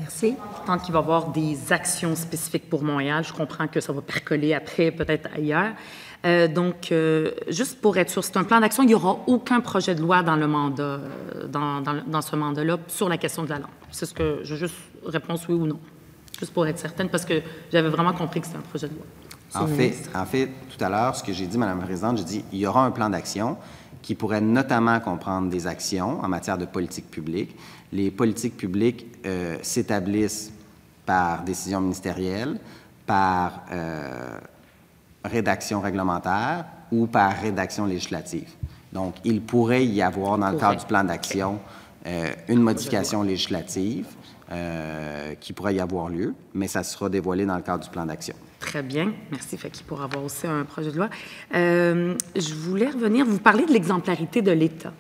Merci. Tant qu'il va y avoir des actions spécifiques pour Montréal, je comprends que ça va percoler après, peut-être ailleurs. Juste pour être sûr, c'est un plan d'action, il n'y aura aucun projet de loi dans le mandat, dans ce mandat-là, sur la question de la langue. C'est ce que je veux juste réponse oui ou non. Juste pour être certaine, parce que j'avais vraiment compris que c'était un projet de loi. En fait, tout à l'heure, ce que j'ai dit, Mme la Présidente, j'ai dit il y aura un plan d'action qui pourrait notamment comprendre des actions en matière de politique publique. Les politiques publiques s'établissent par décision ministérielle, par rédaction réglementaire ou par rédaction législative. Donc, il pourrait y avoir, dans le cadre du plan d'action, une modification législative qui pourrait y avoir lieu, mais ça sera dévoilé dans le cadre du plan d'action. Très bien. Merci. Fait qu'il pourra avoir aussi un projet de loi. Je voulais revenir, vous parlez de l'exemplarité de l'État.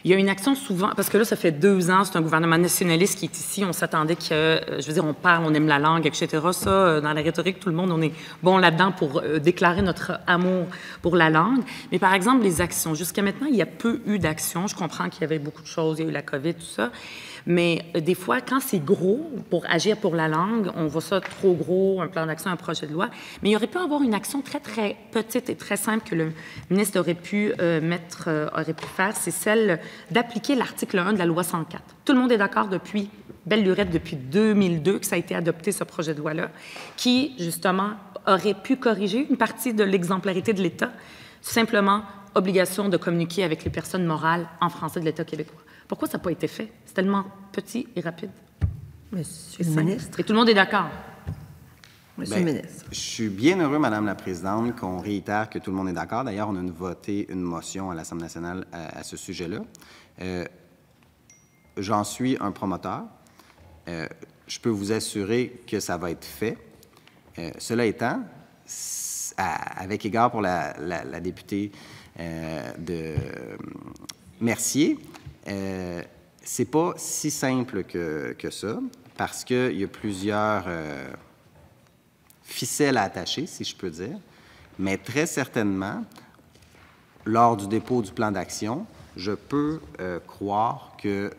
Il y a une action souvent, parce que là, ça fait 2 ans, c'est un gouvernement nationaliste qui est ici. On s'attendait que, je veux dire, on parle, on aime la langue, etc. Ça, dans la rhétorique, tout le monde, on est bon là-dedans pour déclarer notre amour pour la langue. Mais par exemple, les actions. Jusqu'à maintenant, il y a peu eu d'actions. Je comprends qu'il y avait beaucoup de choses. Il y a eu la COVID, tout ça. Mais des fois, quand c'est gros pour agir pour la langue, on voit ça trop gros, un plan d'action, un projet de loi. Mais il aurait pu avoir une action très, très petite et très simple que le ministre aurait pu faire, c'est celle d'appliquer l'article 1 de la loi 104. Tout le monde est d'accord depuis belle lurette, depuis 2002, que ça a été adopté, ce projet de loi-là, qui, justement, aurait pu corriger une partie de l'exemplarité de l'État, simplement obligation de communiquer avec les personnes morales en français de l'État québécois. Pourquoi ça n'a pas été fait? C'est tellement petit et rapide. Monsieur le ministre. Et tout le monde est d'accord. Monsieur le ministre. Je suis bien heureux, Madame la Présidente, qu'on réitère que tout le monde est d'accord. D'ailleurs, on a voté une motion à l'Assemblée nationale à ce sujet-là. J'en suis un promoteur. Je peux vous assurer que ça va être fait. Cela étant, avec égard pour la députée de Mercier, c'est pas si simple que ça, parce qu'il y a plusieurs ficelles à attacher, si je peux dire, mais très certainement, lors du dépôt du plan d'action, je peux croire que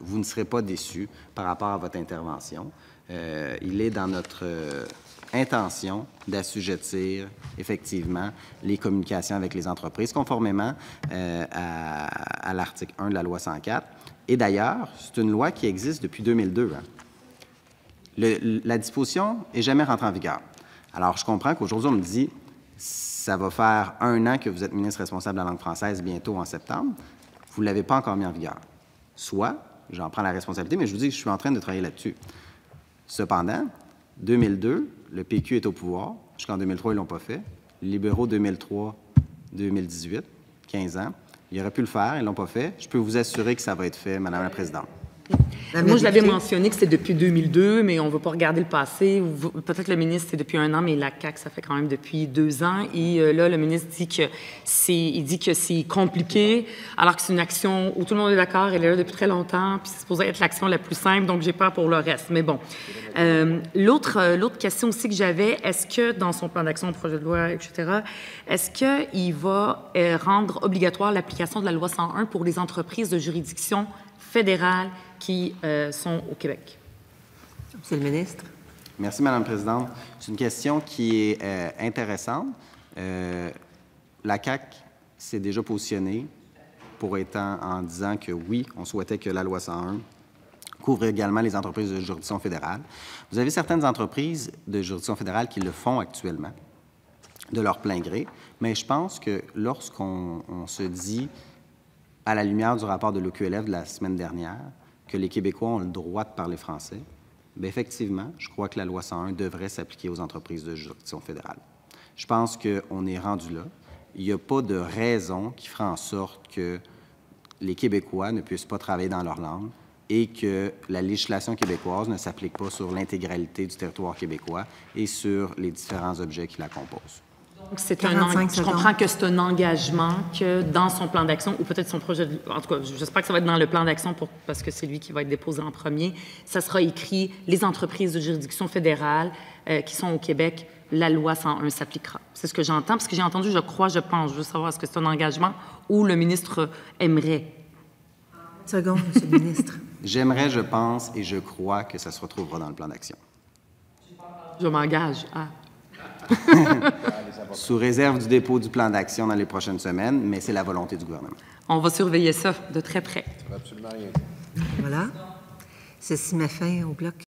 vous ne serez pas déçus par rapport à votre intervention. Il est dans notre intention d'assujettir effectivement les communications avec les entreprises, conformément à l'article 1 de la loi 104. Et d'ailleurs, c'est une loi qui existe depuis 2002. Hein. La disposition n'est jamais rentrée en vigueur. Alors, je comprends qu'aujourd'hui, on me dit ça va faire 1 an que vous êtes ministre responsable de la langue française, bientôt en septembre. Vous ne l'avez pas encore mis en vigueur. Soit, j'en prends la responsabilité, mais je vous dis que je suis en train de travailler là-dessus. Cependant, 2002, le PQ est au pouvoir. Jusqu'en 2003, ils ne l'ont pas fait. Les libéraux, 2003-2018, 15 ans. Ils auraient pu le faire, ils ne l'ont pas fait. Je peux vous assurer que ça va être fait, Madame la Présidente. Moi, je l'avais mentionné que c'est depuis 2002, mais on ne veut pas regarder le passé. Peut-être le ministre, c'est depuis 1 an, mais la CAQ, ça fait quand même depuis 2 ans. Et là, le ministre dit que c'est compliqué, alors que c'est une action où tout le monde est d'accord, elle est là depuis très longtemps, puis c'est supposé être l'action la plus simple, donc j'ai peur pour le reste. Mais bon. L'autre question aussi que j'avais, est-ce que dans son plan d'action, projet de loi, etc., est-ce qu'il va rendre obligatoire l'application de la loi 101 pour les entreprises de juridiction fédérale qui sont au Québec? Monsieur le ministre. Merci, Madame la Présidente. C'est une question qui est intéressante. La CAQ s'est déjà positionnée en disant que oui, on souhaitait que la loi 101 couvre également les entreprises de juridiction fédérale. Vous avez certaines entreprises de juridiction fédérale qui le font actuellement, de leur plein gré, mais je pense que lorsqu'on se dit, à la lumière du rapport de l'OQLF de la semaine dernière, que les Québécois ont le droit de parler français, bien, effectivement, je crois que la loi 101 devrait s'appliquer aux entreprises de juridiction fédérale. Je pense qu'on est rendu là. Il n'y a pas de raison qui fera en sorte que les Québécois ne puissent pas travailler dans leur langue et que la législation québécoise ne s'applique pas sur l'intégralité du territoire québécois et sur les différents objets qui la composent. Donc, je comprends que c'est un engagement que dans son plan d'action, ou peut-être son projet de... En tout cas, j'espère que ça va être dans le plan d'action parce que c'est lui qui va être déposé en premier. Ça sera écrit « Les entreprises de juridiction fédérale qui sont au Québec, la loi 101 s'appliquera ». C'est ce que j'entends, parce que j'ai entendu, je crois, je pense. Je veux savoir, est-ce que c'est un engagement ou le ministre aimerait? Une seconde, Monsieur le ministre. J'aimerais, je pense et je crois que ça se retrouvera dans le plan d'action. Je m'engage. Ah. Sous réserve du dépôt du plan d'action dans les prochaines semaines, mais c'est la volonté du gouvernement. On va surveiller ça de très près. Voilà. Ceci met fin au bloc.